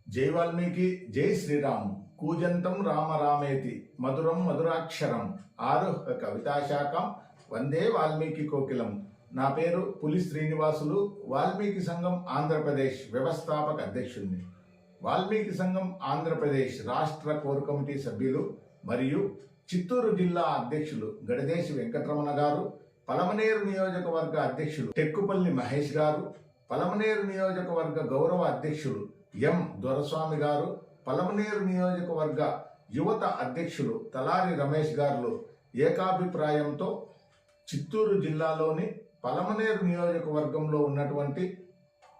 జై వాల్మీకి జై శ్రీరామ్. కూజంతం రామ రామేతి మధురం మధురాక్షరం ఆరుహ కవితాశాఖం వందే వాల్మీకి కోకిలం. నా పేరు పులి శ్రీనివాసులు. వాల్మీకి సంఘం ఆంధ్రప్రదేశ్ వ్యవస్థాపక అధ్యక్షుడిని. వాల్మీకి సంఘం ఆంధ్రప్రదేశ్ రాష్ట్ర కోర్ కమిటీ సభ్యులు మరియు చిత్తూరు జిల్లా అధ్యక్షులు గడదేశి వెంకటరమణ గారు, పలమనేరు నియోజకవర్గ అధ్యక్షులు టెక్కుపల్లి మహేష్ గారు, పలమనేరు నియోజకవర్గ గౌరవ అధ్యక్షులు ఎం దొరస్వామి గారు, పలమనేరు నియోజకవర్గ యువత అధ్యక్షులు తలారి రమేష్ గారు ఏకాభిప్రాయంతో చిత్తూరు జిల్లాలోని పలమనేరు నియోజకవర్గంలో ఉన్నటువంటి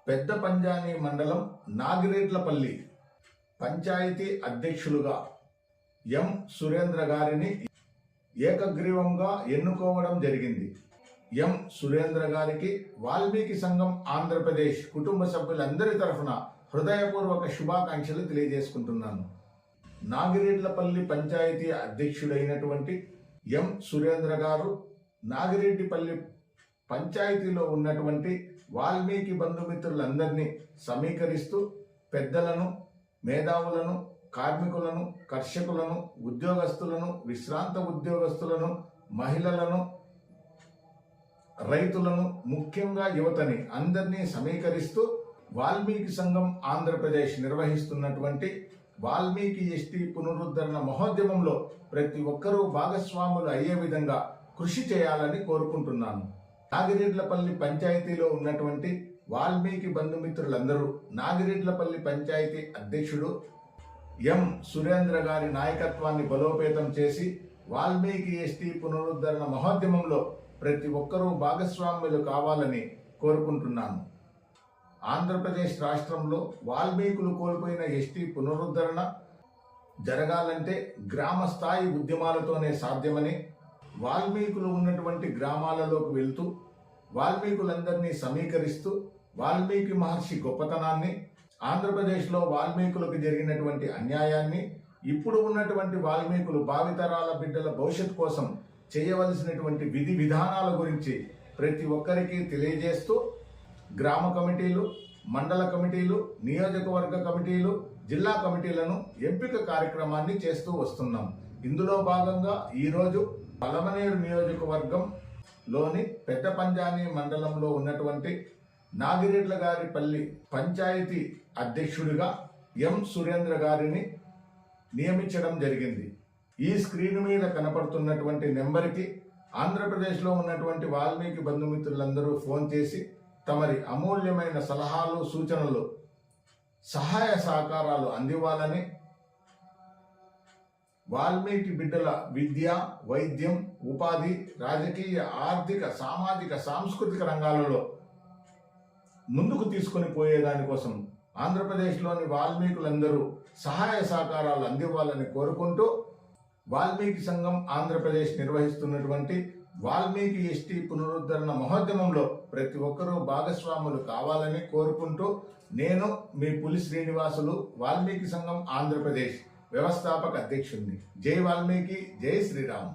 పెద్ద పంజాని మండలం నాగిరెడ్లపల్లి పంచాయతీ అధ్యక్షులుగా ఎం సురేంద్ర గారిని ఏకగ్రీవంగా ఎన్నుకోవడం జరిగింది. ఎం సురేంద్ర గారికి వాల్మీకి సంఘం ఆంధ్రప్రదేశ్ కుటుంబ సభ్యులందరి తరఫున హృదయపూర్వక శుభాకాంక్షలు తెలియజేసుకుంటున్నాను. నాగిరెడ్లపల్లి పంచాయతీ అధ్యక్షుడైనటువంటి ఎం సురేంద్ర గారు నాగిరెడ్డిపల్లి పంచాయతీలో ఉన్నటువంటి వాల్మీకి బంధుమిత్రులందరినీ సమీకరిస్తూ పెద్దలను, మేధావులను, కార్మికులను, కర్షకులను, ఉద్యోగస్తులను, విశ్రాంత ఉద్యోగస్తులను, మహిళలను, రైతులను, ముఖ్యంగా యువతని అందరినీ సమీకరిస్తూ వాల్మీకి సంఘం ఆంధ్రప్రదేశ్ నిర్వహిస్తున్నటువంటి వాల్మీకి ఎస్టీ పునరుద్ధరణ మహోద్యమంలో ప్రతి ఒక్కరూ భాగస్వాములు అయ్యే విధంగా కృషి చేయాలని కోరుకుంటున్నాను. నాగిరెడ్లపల్లి పంచాయతీలో ఉన్నటువంటి వాల్మీకి బంధుమిత్రులందరూ నాగిరెడ్లపల్లి పంచాయతీ అధ్యక్షుడు ఎం సురేంద్ర గారి నాయకత్వాన్ని బలోపేతం చేసి వాల్మీకి ఎస్టీ పునరుద్ధరణ మహోద్యమంలో ప్రతి ఒక్కరూ భాగస్వాములు కావాలని కోరుకుంటున్నాను. ఆంధ్రప్రదేశ్ రాష్ట్రంలో వాల్మీకులు కోల్పోయిన ఎస్టీ పునరుద్ధరణ జరగాలంటే గ్రామ స్థాయి ఉద్యమాలతోనే సాధ్యమని, వాల్మీకులు ఉన్నటువంటి గ్రామాలలోకి వెళ్తూ వాల్మీకులందరినీ సమీకరిస్తూ వాల్మీకి మహర్షి గొప్పతనాన్ని, ఆంధ్రప్రదేశ్లో వాల్మీకులకు జరిగినటువంటి అన్యాయాన్ని, ఇప్పుడు ఉన్నటువంటి వాల్మీకులు భావితరాల బిడ్డల భవిష్యత్ కోసం చేయవలసినటువంటి విధి విధానాల గురించి ప్రతి ఒక్కరికి తెలియజేస్తూ గ్రామ కమిటీలు, మండల కమిటీలు, నియోజకవర్గ కమిటీలు, జిల్లా కమిటీలను ఎంపిక కార్యక్రమాన్ని చేస్తూ వస్తున్నాం. ఇందులో భాగంగా ఈరోజు పలమనేరు నియోజకవర్గంలోని పెద్ద పంజాని మండలంలో ఉన్నటువంటి నాగిరెడ్ల గారిపల్లి పంచాయతీ అధ్యక్షుడిగా ఎం సురేంద్ర గారిని నియమించడం జరిగింది. ఈ స్క్రీన్ మీద కనపడుతున్నటువంటి నెంబర్కి ఆంధ్రప్రదేశ్లో ఉన్నటువంటి వాల్మీకి బంధుమిత్రులందరూ ఫోన్ చేసి తమరి అమూల్యమైన సలహాలు, సూచనలు, సహాయ సహకారాలు అందివ్వాలని, వాల్మీకి బిడ్డల విద్య, వైద్యం, ఉపాధి, రాజకీయ, ఆర్థిక, సామాజిక, సాంస్కృతిక రంగాలలో ముందుకు తీసుకొని పోయేదానికోసం ఆంధ్రప్రదేశ్లోని వాల్మీకులందరూ సహాయ సహకారాలు అందివ్వాలని కోరుకుంటూ వాల్మీకి సంఘం ఆంధ్రప్రదేశ్ నిర్వహిస్తున్నటువంటి వాల్మీకి ఎస్టీ పునరుద్ధరణ మహోద్యమంలో ప్రతి ఒక్కరూ భాగస్వాములు కావాలని కోరుకుంటూ నేను మీ పులి శ్రీనివాసులు, వాల్మీకి సంఘం ఆంధ్రప్రదేశ్ వ్యవస్థాపక అధ్యక్షుడిని. జై వాల్మీకి, జై శ్రీరామ్.